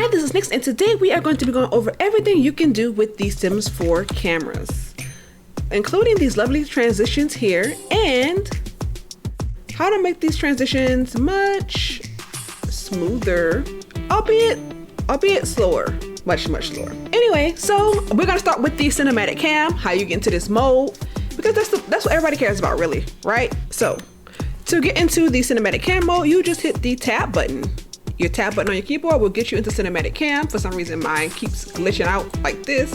Hi, this is Nix, and today we are going to be going over everything you can do with the Sims 4 cameras, including these lovely transitions here and how to make these transitions much smoother, albeit slower, much slower. Anyway, so we're gonna start with the cinematic cam, how you get into this mode, because that's what everybody cares about, really, right? So to get into the cinematic cam mode, you just hit the tab button. Your tab button on your keyboard will get you into cinematic cam. For some reason, mine keeps glitching out like this,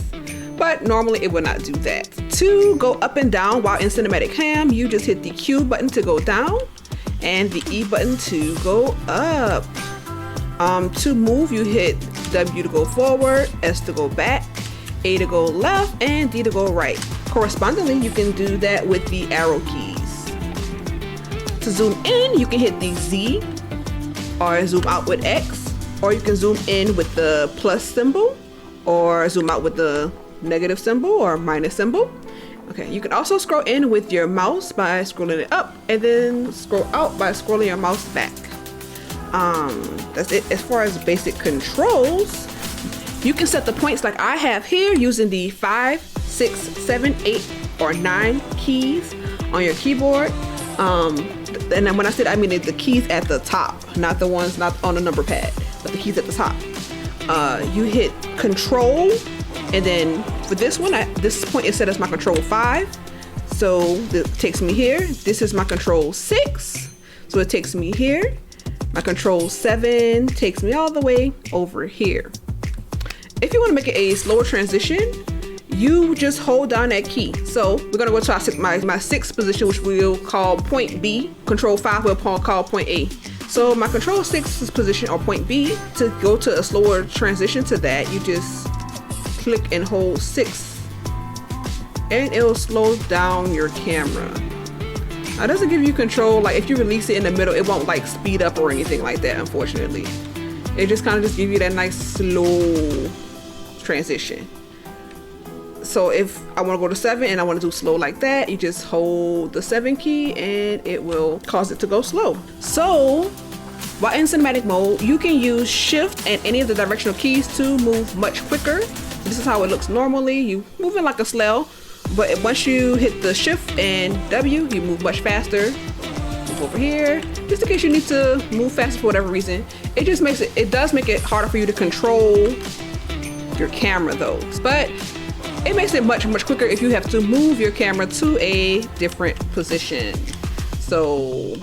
but normally it will not do that. To go up and down while in cinematic cam, you just hit the Q button to go down and the E button to go up. To move, you hit W to go forward, S to go back, A to go left, and D to go right. Correspondingly, you can do that with the arrow keys. To zoom in, you can hit the Z, or zoom out with X, or you can zoom in with the plus symbol, or zoom out with the negative symbol or minus symbol. Okay, you can also scroll in with your mouse by scrolling it up, and then scroll out by scrolling your mouse back. That's it as far as basic controls. You can set the points like I have here using the 5, 6, 7, 8, or 9 keys on your keyboard. And then when I said I mean the keys at the top, not the ones not on the number pad, but the keys at the top. You hit control, and then for this one, this point is set as my control 5, so it takes me here. This is my control 6, so it takes me here. My control 7 takes me all the way over here. If you want to make it a slower transition, you just hold down that key. So we're gonna go to my sixth position, which we'll call point B. Control 5 we'll call point A. So my control 6 position, or point B, to go to a slower transition to that, you just click and hold 6, and it'll slow down your camera. Now, it doesn't give you control, like if you release it in the middle, it won't like speed up or anything like that, unfortunately. It just kind of just give you that nice slow transition. So if I want to go to 7 and I want to do slow like that, you just hold the 7 key and it will cause it to go slow. So while in cinematic mode, you can use shift and any of the directional keys to move much quicker. This is how it looks normally. You move in like a snail, but once you hit the shift and W, you move much faster. Move over here, just in case you need to move faster for whatever reason. It just makes it does make it harder for you to control your camera though. But it makes it much quicker if you have to move your camera to a different position. So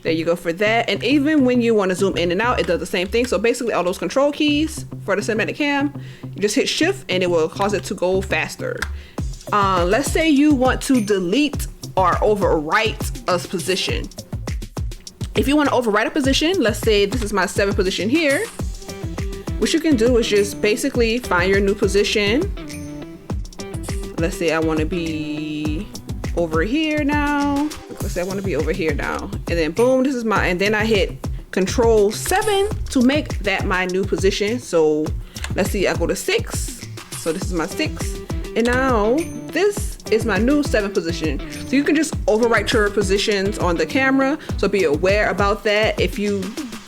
there you go for that. And even when you want to zoom in and out, it does the same thing. So basically all those control keys for the cinematic cam, you just hit shift and it will cause it to go faster. Let's say you want to delete or overwrite a position. If you want to overwrite a position, let's say this is my 7th position here. What you can do is just basically find your new position. Let's say I want to be over here now. Let's say I want to be over here now. And then boom, this is my, and then I hit control 7 to make that my new position. So let's see, I go to 6. So this is my 6. And now this is my new 7th position. So you can just overwrite your positions on the camera. So be aware about that. If you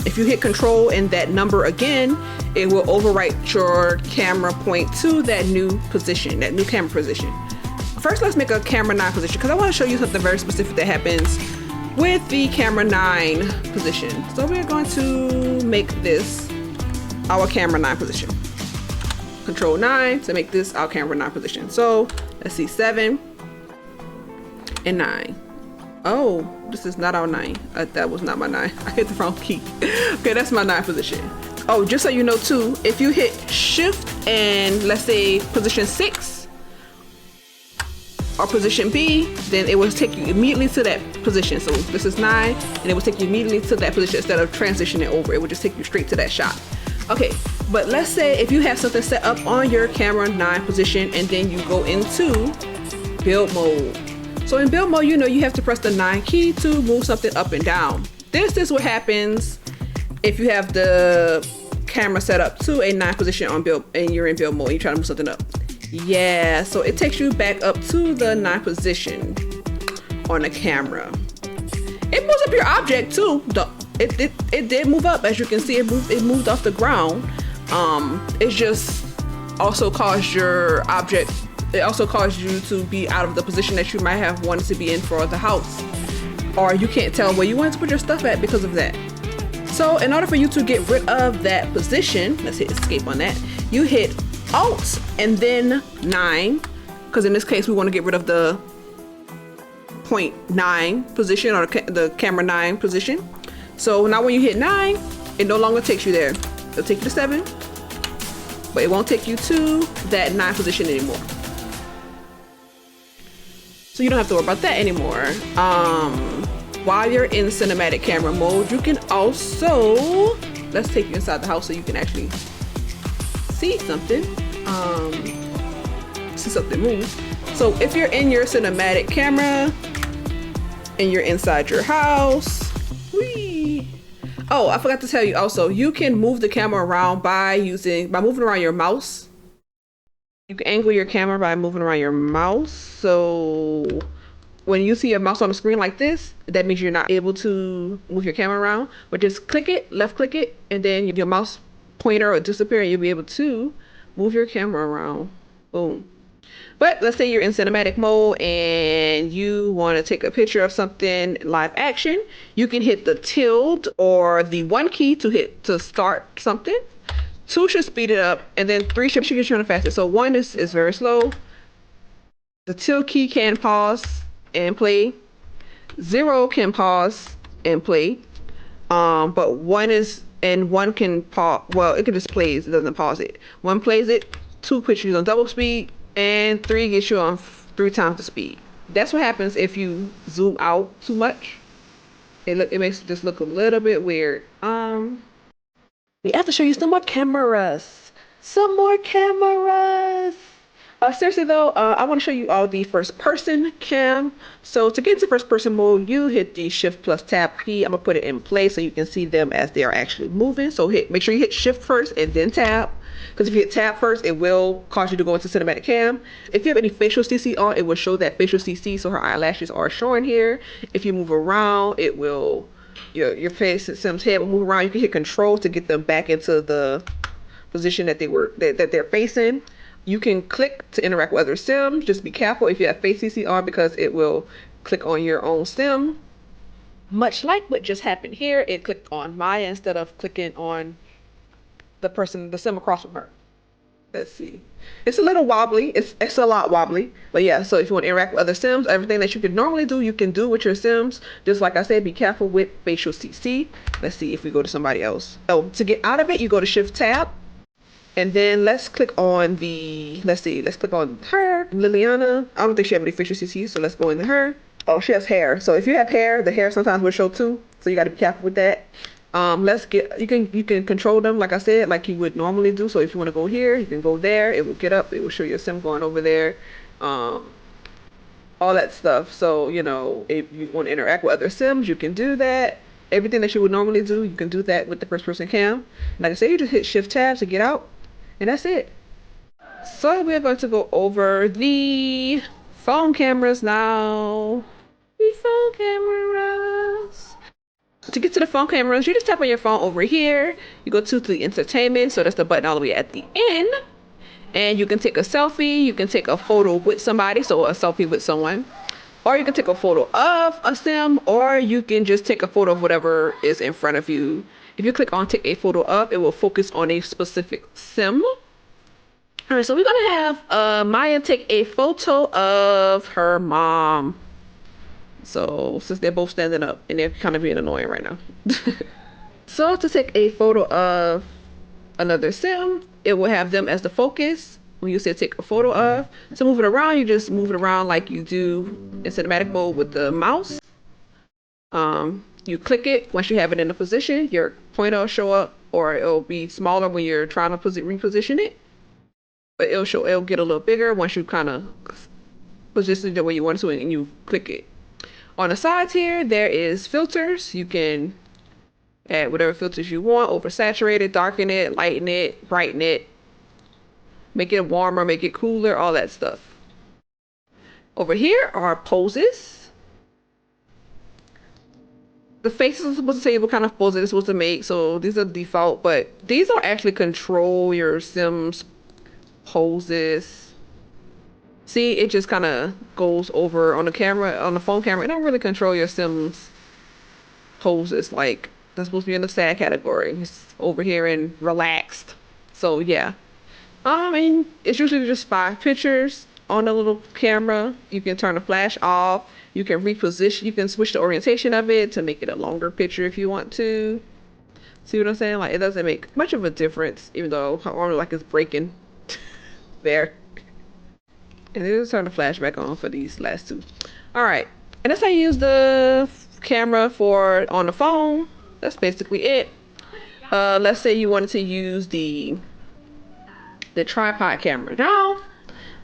hit control and that number again, it will overwrite your camera point to that new position, that new camera position. First, let's make a camera 9 position because I want to show you something very specific that happens with the camera 9 position. So we're going to make this our camera 9 position. Control 9 to make this our camera 9 position. So let's see, 7 and 9. Oh, this is not our 9. That was not my 9. I hit the wrong key. Okay, that's my 9 position. Oh, just so you know too, if you hit shift and let's say position 6 or position B, then it will take you immediately to that position. So this is 9 and it will take you immediately to that position instead of transitioning over. It will just take you straight to that shot. Okay, but let's say if you have something set up on your camera 9 position and then you go into build mode. So in build mode, you know you have to press the 9 key to move something up and down. This is what happens if you have the camera set up to a 9 position on build and you're in build mode, you try to move something up. Yeah, so it takes you back up to the 9 position on the camera. It moves up your object too. It did move up, as you can see. It moved off the ground, It just also caused your object, it also caused you to be out of the position that you might have wanted to be in for the house, or you can't tell where you want to put your stuff at because of that. So in order for you to get rid of that position, let's hit escape on that. You hit Alt and then 9, because in this case we want to get rid of the 0.9 position, or the camera 9 position. So now when you hit 9, it no longer takes you there. It'll take you to 7, but it won't take you to that 9 position anymore. So you don't have to worry about that anymore. While you're in cinematic camera mode, you can also, let's take you inside the house so you can actually see something. See something move. So if you're in your cinematic camera and you're inside your house, whee! Oh, I forgot to tell you also, you can move the camera around by moving around your mouse. You can angle your camera by moving around your mouse. So when you see a mouse on the screen like this, that means you're not able to move your camera around, but just click it, left click it, and then your mouse pointer will disappear and you'll be able to move your camera around. Boom. But let's say you're in cinematic mode and you want to take a picture of something live action. You can hit the tilde or the 1 key to start something. 2 should speed it up, and then 3 should get you on the fastest. So 1 is very slow. The tilde key can pause and play. 0 can pause and play. But 1 can pause. Well, it can just play. It doesn't pause it. 1 plays it. 2 puts you on double speed, and 3 gets you on 3 times the speed. That's what happens if you zoom out too much. It makes it just look a little bit weird. We have to show you some more cameras. Some more cameras. Seriously though, I want to show you all the first person cam. So to get into first person mode, you hit the Shift plus Tab key. I'm gonna put it in place so you can see them as they are actually moving. So make sure you hit Shift first and then Tab. Because if you hit Tab first, it will cause you to go into cinematic cam. If you have any facial CC on, it will show that facial CC, so her eyelashes are showing here. If you move around, it will, your face and Sim's head will move around. You can hit Control to get them back into the position that they're facing. You can click to interact with other sims. Just be careful if you have face CC on, because it will click on your own sim. Much like what just happened here, it clicked on Maya instead of clicking on the sim across from her. Let's see. It's a little wobbly. It's a lot wobbly. But yeah, so if you want to interact with other sims, everything that you can normally do, you can do with your sims. Just like I said, be careful with facial CC. Let's see if we go to somebody else. Oh, to get out of it, you go to Shift Tab. And then let's click on let's click on her, Liliana. I don't think she has any facial CC, so let's go into her. Oh, she has hair. So if you have hair, the hair sometimes will show too. So you got to be careful with that. You can control them like I said, like you would normally do. So if you want to go here, you can go there. It will get up. It will show your sim going over there. All that stuff. So if you want to interact with other sims, you can do that. Everything that you would normally do, you can do that with the first person cam. Like I said, you just hit Shift Tab to get out, and that's it. So we're going to go over the phone cameras now. The phone cameras. To get to the phone cameras, you just tap on your phone over here. You go to the entertainment, so that's the button all the way at the end. And you can take a selfie, you can take a photo with somebody, so a selfie with someone. Or you can take a photo of a sim, or you can just take a photo of whatever is in front of you. If you click on take a photo of, it will focus on a specific sim. Alright, so we're gonna have Maya take a photo of her mom. So since they're both standing up and they're kind of being annoying right now. So to take a photo of another sim, it will have them as the focus when you say take a photo of. To move it around, you just move it around like you do in cinematic mode with the mouse. You click it. Once you have it in a position, your pointer will show up, or it'll be smaller when you're trying to reposition it. But it'll get a little bigger once you kind of position it the way you want to, and you click it. On the sides here, there is filters. You can add whatever filters you want, oversaturate it, darken it, lighten it, brighten it, make it warmer, make it cooler, all that stuff. Over here are poses. the faces are supposed to tell you what kind of poses it's supposed to make. So these are default, but these don't actually control your Sims poses. See, it just kind of goes over on the camera, on the phone camera. It don't really control your Sims poses. Like, that's supposed to be in the sad category. It's over here in relaxed. So yeah. And it's usually just 5 pictures on the little camera. You can turn the flash off. You can reposition. You can switch the orientation of it to make it a longer picture if you want to. See what I'm saying? Like, it doesn't make much of a difference, even though her arm like it's breaking there. And then just turn the flash back on for these last 2. All right, and that's how you use the camera for on the phone. That's basically it. Let's say you wanted to use the tripod camera. Now,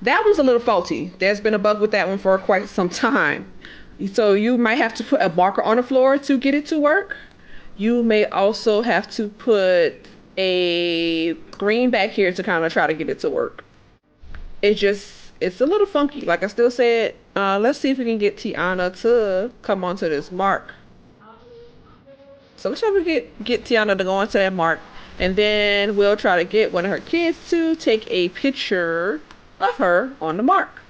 that one's a little faulty. There's been a bug with that one for quite some time. So you might have to put a marker on the floor to get it to work. You may also have to put a screen back here to kind of try to get it to work. It's a little funky. Like I still said, let's see if we can get Tiana to come onto this mark. So let's try to get Tiana to go onto that mark. And then we'll try to get one of her kids to take a picture of her on the mark.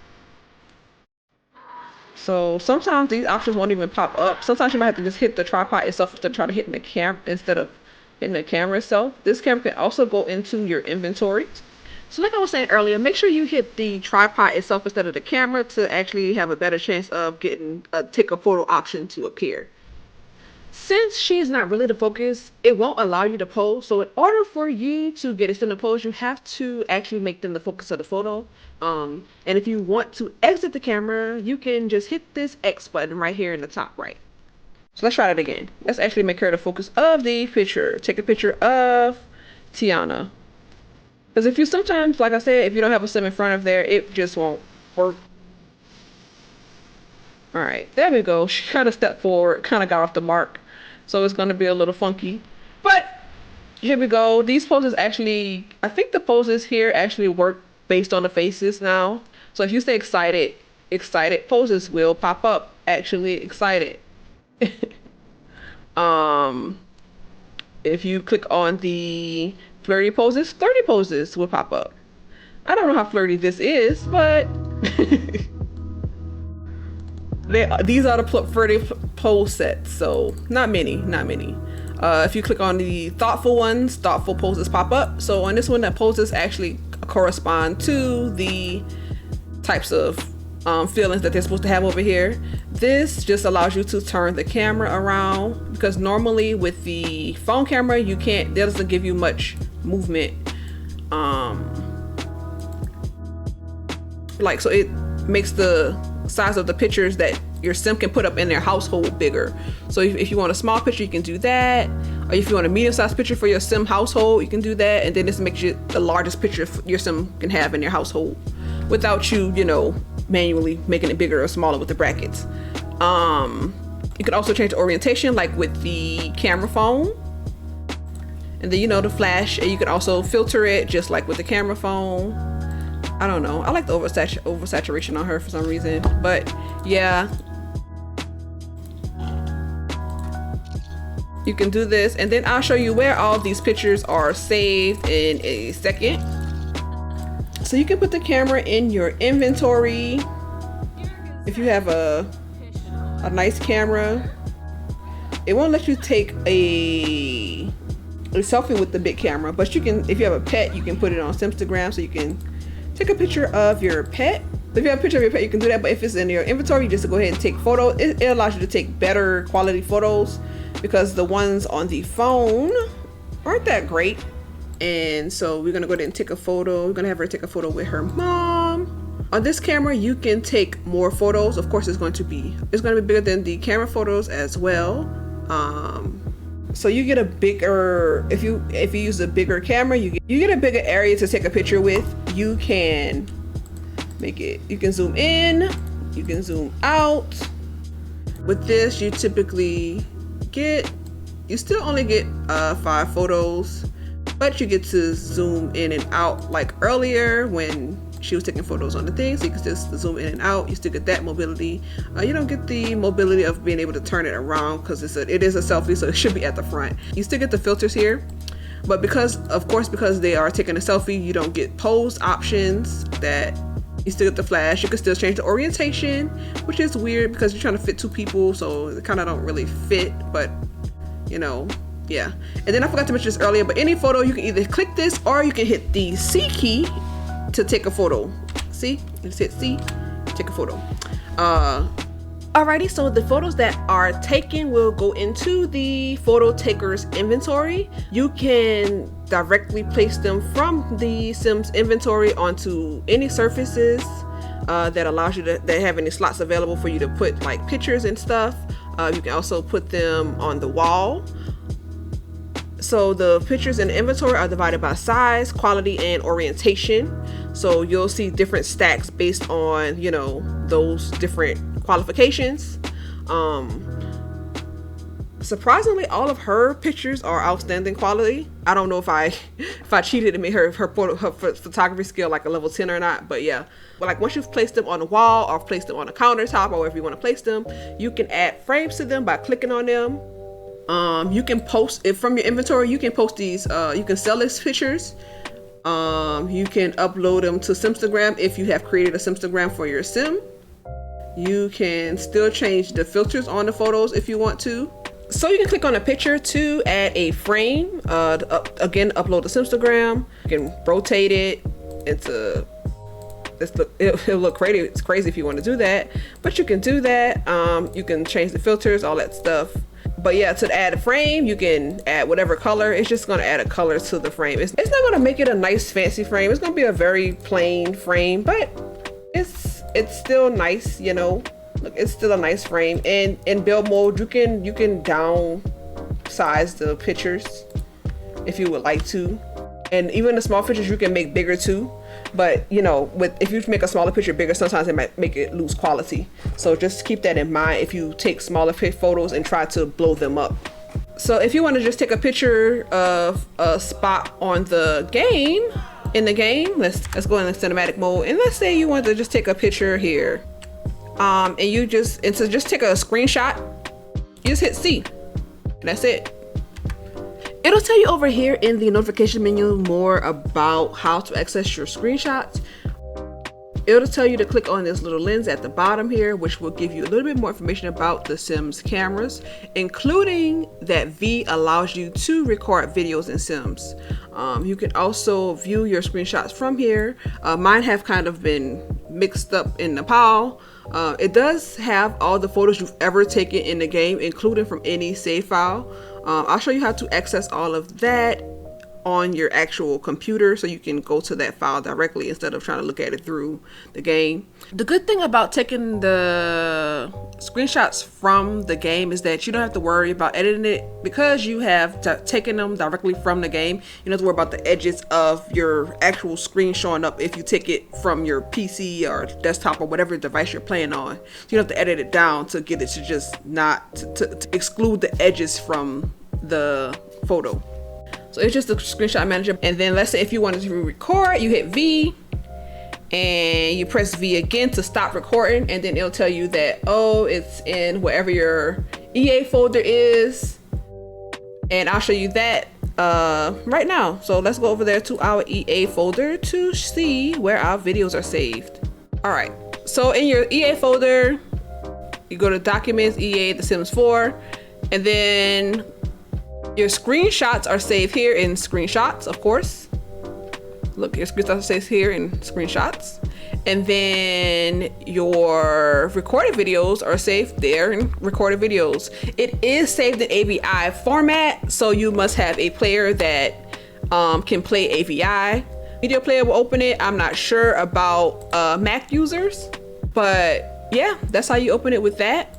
So sometimes these options won't even pop up. Sometimes you might have to just hit the tripod itself to try to hit the camera instead of hitting the camera itself. This camera can also go into your inventory. So like I was saying earlier, make sure you hit the tripod itself instead of the camera to actually have a better chance of getting a take a photo option to appear. Since she's not really the focus, it won't allow you to pose. So in order for you to get it in the pose, you have to actually make them the focus of the photo. And if you want to exit the camera, you can just hit this X button right here in the top right. So let's try it again. Let's actually make her the focus of the picture. Take a picture of Tiana. Because if you sometimes, like I said, if you don't have a sim in front of there, it just won't work. All right, there we go. She kind of stepped forward, kind of got off the mark. So it's going to be a little funky. But here we go. These poses actually, I think the poses here actually work based on the faces now. So if you say excited, excited poses will pop up. Actually excited. If you click on the flirty poses, flirty poses will pop up. I don't know how flirty this is, but these are the flirty pose sets, so not many. If you click on the thoughtful ones, thoughtful poses pop up. So on this one, the poses actually correspond to the types of feelings that they're supposed to have over here. This just allows you to turn the camera around, because normally with the phone camera, you can't, that doesn't give you much movement. Like, so it makes the size of the pictures that your sim can put up in their household bigger. So if you want a small picture, you can do that. Or if you want a medium-sized picture for your sim household, you can do that. And then this makes you the largest picture your sim can have in your household without you, manually making it bigger or smaller with the brackets. You can also change the orientation, like with the camera phone. And then, the flash, and you can also filter it just like with the camera phone. I don't know. I like the oversaturation on her for some reason, but yeah. You can do this, and then I'll show you where all these pictures are saved in a second. So you can put the camera in your inventory. If you have a nice camera, it won't let you take a selfie with the big camera, but you can, if you have a pet, you can put it on Simstagram, so you can take a picture of your pet. If you have a picture of your pet, you can do that, but if it's in your inventory, you just go ahead and take photos. It allows you to take better quality photos, because the ones on the phone aren't that great. And so we're gonna go ahead and take a photo. We're gonna have her take a photo with her mom. On this camera, you can take more photos. Of course, it's gonna be bigger than the camera photos as well. So you get a bigger, if you use a bigger camera, you get a bigger area to take a picture with. You can make it, you can zoom in, you can zoom out. With this, you typically you still only get 5 photos, but you get to zoom in and out. Like earlier when she was taking photos on the thing, so you can just zoom in and out. You still get that mobility. You don't get the mobility of being able to turn it around because it is a selfie, so it should be at the front. You still get the filters here, but because they are taking a selfie, you don't get pose options. That you still get the flash. You can still change the orientation, which is weird because you're trying to fit 2 people, so it kind of don't really fit, but you know, yeah. And then I forgot to mention this earlier, but any photo, you can either click this or you can hit the C key to take a photo. See, just hit C, take a photo. Alrighty, so the photos that are taken will go into the photo taker's inventory. You can directly place them from the Sims inventory onto any surfaces that allows you to, that have any slots available for you to put like pictures and stuff. You can also put them on the wall. So the pictures in the inventory are divided by size, quality, and orientation. So you'll see different stacks based on, you know, those different qualifications. Surprisingly, all of her pictures are outstanding quality. I don't know if I cheated and made her photography skill like a level 10 or not, but yeah. But like once you've placed them on the wall or placed them on a countertop or wherever you want to place them, you can add frames to them by clicking on them. You can post it from your inventory. You can post these, you can sell these pictures. You can upload them to Simstagram if you have created a Simstagram for your sim. You can still change the filters on the photos if you want to. So you can click on a picture to add a frame. Again, upload to Simstagram. You can rotate it into it'll look crazy. It's crazy if you want to do that, but you can do that. You can change the filters, all that stuff. But yeah, to add a frame, you can add whatever color. It's just going to add a color to the frame. It's not going to make it a nice fancy frame. It's going to be a very plain frame, but it's still nice, you know. Look, it's still a nice frame. And in build mode, you can downsize the pictures if you would like to. And even the small pictures you can make bigger too. But you know, if you make a smaller picture bigger, sometimes it might make it lose quality. So just keep that in mind if you take smaller photos and try to blow them up. So if you want to just take a picture of a spot on the game, in the game, let's go in the cinematic mode, and let's say you want to just take a picture here, and to just take a screenshot, you just hit C, and that's it. It'll tell you over here in the notification menu more about how to access your screenshots. It'll tell you to click on this little lens at the bottom here, which will give you a little bit more information about the Sims cameras, including that V allows you to record videos in Sims. You can also view your screenshots from here. Mine have kind of been mixed up in the pile. It does have all the photos you've ever taken in the game, including from any save file. I'll show you how to access all of that on your actual computer so you can go to that file directly instead of trying to look at it through the game. The good thing about taking the screenshots from the game is that you don't have to worry about editing it because you have taken them directly from the game. You don't have to worry about the edges of your actual screen showing up if you take it from your PC or desktop or whatever device you're playing on. So you don't have to edit it down to get it to just not to exclude the edges from the photo. So it's just a screenshot manager. And then let's say if you wanted to record, you hit V and you press V again to stop recording, and then it'll tell you that, oh, it's in wherever your EA folder is. And I'll show you that right now. So let's go over there to our EA folder to see where our videos are saved. All right, so in your EA folder, you go to Documents, EA, The Sims 4, and then your screenshots are saved here in Screenshots, of course. Look, your screenshots are saved here in Screenshots. And then your recorded videos are saved there in Recorded Videos. It is saved in AVI format, so you must have a player that can play AVI. Video player will open it. I'm not sure about Mac users, but yeah, that's how you open it with that.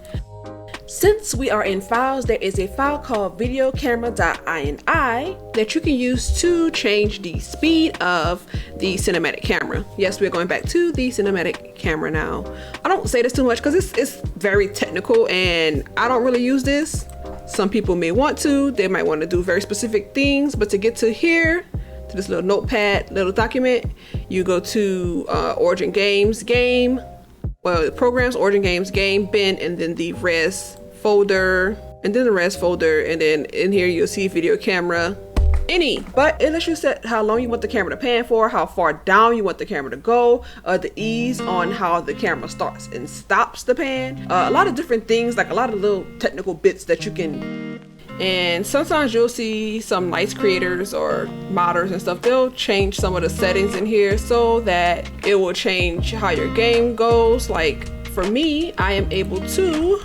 Since we are in files, there is a file called videocamera.ini that you can use to change the speed of the cinematic camera. Yes, we're going back to the cinematic camera now. I don't say this too much because it's very technical and I don't really use this. Some people may want to, they might want to do very specific things, but to get to here, to this little notepad, little document. You go to Origin Games, Game, well, programs, Origin Games, Game, bin, and then the res folder, and then the res folder, and then in here you'll see video camera. But it lets you set how long you want the camera to pan for, how far down you want the camera to go, the ease on how the camera starts and stops the pan, a lot of different things, like a lot of little technical bits that you can. And sometimes you'll see some nice creators or modders and stuff, they'll change some of the settings in here so that it will change how your game goes. Like for me, I am able to,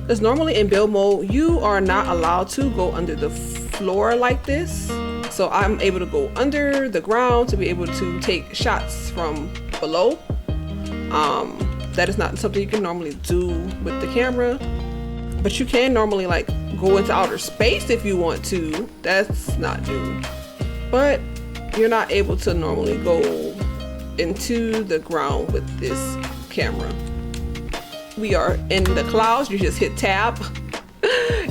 because normally in build mode you are not allowed to go under the floor like this, so I'm able to go under the ground to be able to take shots from below. That is not something you can normally do with the camera, but you can normally like go into outer space if you want to. That's not new, but you're not able to normally go into the ground with this camera. We are in the clouds. You just hit tab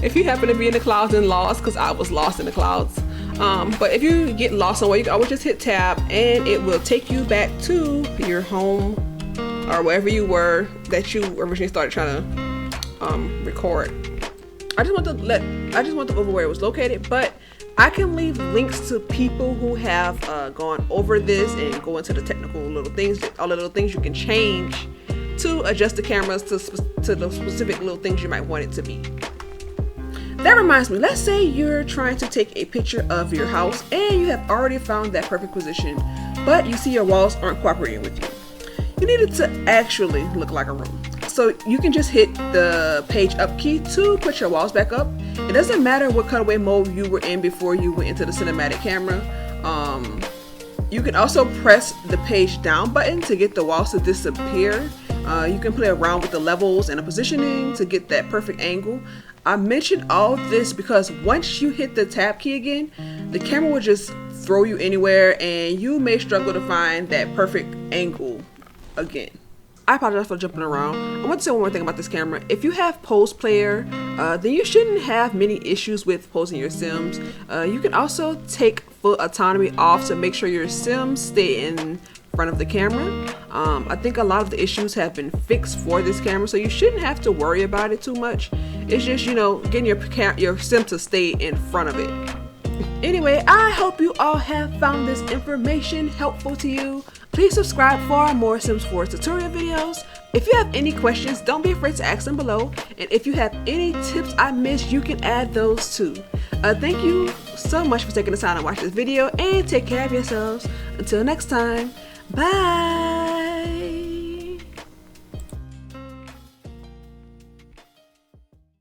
if you happen to be in the clouds and lost, because I was lost in the clouds. But if you get lost somewhere, you can always just hit tab and it will take you back to your home or wherever you were that you originally started trying to record. I just want to go over where it was located, but I can leave links to people who have gone over this and go into the technical little things, all the little things you can change to adjust the cameras to the specific little things you might want it to be. That reminds me, let's say you're trying to take a picture of your house and you have already found that perfect position, but you see your walls aren't cooperating with you. You need it to actually look like a room. So you can just hit the page up key to put your walls back up. It doesn't matter what cutaway mode you were in before you went into the cinematic camera. You can also press the page down button to get the walls to disappear. You can play around with the levels and the positioning to get that perfect angle. I mentioned all this because once you hit the tab key again, the camera will just throw you anywhere and you may struggle to find that perfect angle again. I apologize for jumping around. I want to say one more thing about this camera. If you have Pose Player, then you shouldn't have many issues with posing your sims. You can also take full autonomy off to make sure your sims stay in front of the camera. I think a lot of the issues have been fixed for this camera, so you shouldn't have to worry about it too much. It's just, you know, getting your sim to stay in front of it. Anyway, I hope you all have found this information helpful to you. Please subscribe for more Sims 4 tutorial videos. If you have any questions, don't be afraid to ask them below. And if you have any tips I missed, you can add those too. Thank you so much for taking the time to watch this video, and take care of yourselves. Until next time, bye!